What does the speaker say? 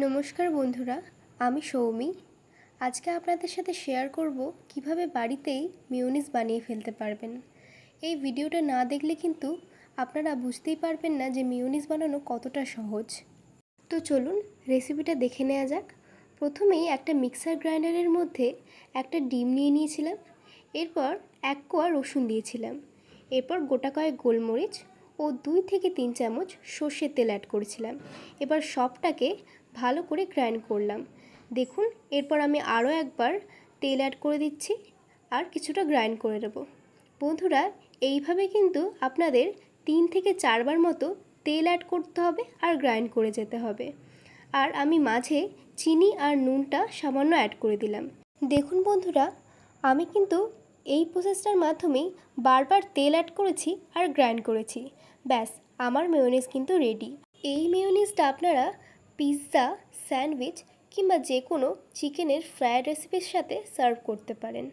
নমস্কার বন্ধুরা, আমি সৌমি। আজকে আপনাদের সাথে শেয়ার করব কিভাবে বাড়িতেই মেয়োনিজ বানিয়ে ফেলতে পারবেন। এই ভিডিওটা না দেখলে কিন্তু আপনারা বুঝতেই পারবেন না যে মেয়োনিজ বানানো কতটা সহজ। তো চলুন রেসিপিটা দেখে নেওয়া যাক। প্রথমেই একটা মিক্সার গ্রাইন্ডারের মধ্যে একটা ডিম নিয়ে নিয়েছিলাম, এরপর 1 কোয়া রসুন দিয়েছিলাম, এরপর গোটা কয়েক গোলমরিচ ও 2 থেকে 3 চামচ সর্ষের তেল অ্যাড করেছিলাম। এবার সবটাকে ভালো করে গ্রাইন্ড করলাম। দেখুন, এরপর আমি আরও একবার তেল অ্যাড করে দিচ্ছি আর কিছুটা গ্রাইন্ড করে নেব। বন্ধুরা, এইভাবে কিন্তু আপনাদের 3 থেকে 4 বার মতো তেল অ্যাড করতে হবে আর গ্রাইন্ড করে যেতে হবে। আর আমি মাঝে চিনি আর নুনটা সামান্য অ্যাড করে দিলাম। দেখুন বন্ধুরা, আমি কিন্তু এই প্রসেসটার মাধ্যমেই বারবার তেল অ্যাড করেছি আর গ্রাইন্ড করেছি। ব্যাস, আমার মেয়োনিজ কিন্তু রেডি। এই মেয়োনিজটা আপনারা পিৎজা, স্যান্ডউইচ কিংবা যে কোনো চিকেনের ফ্রায়েড রেসিপির সাথে সার্ভ করতে পারেন।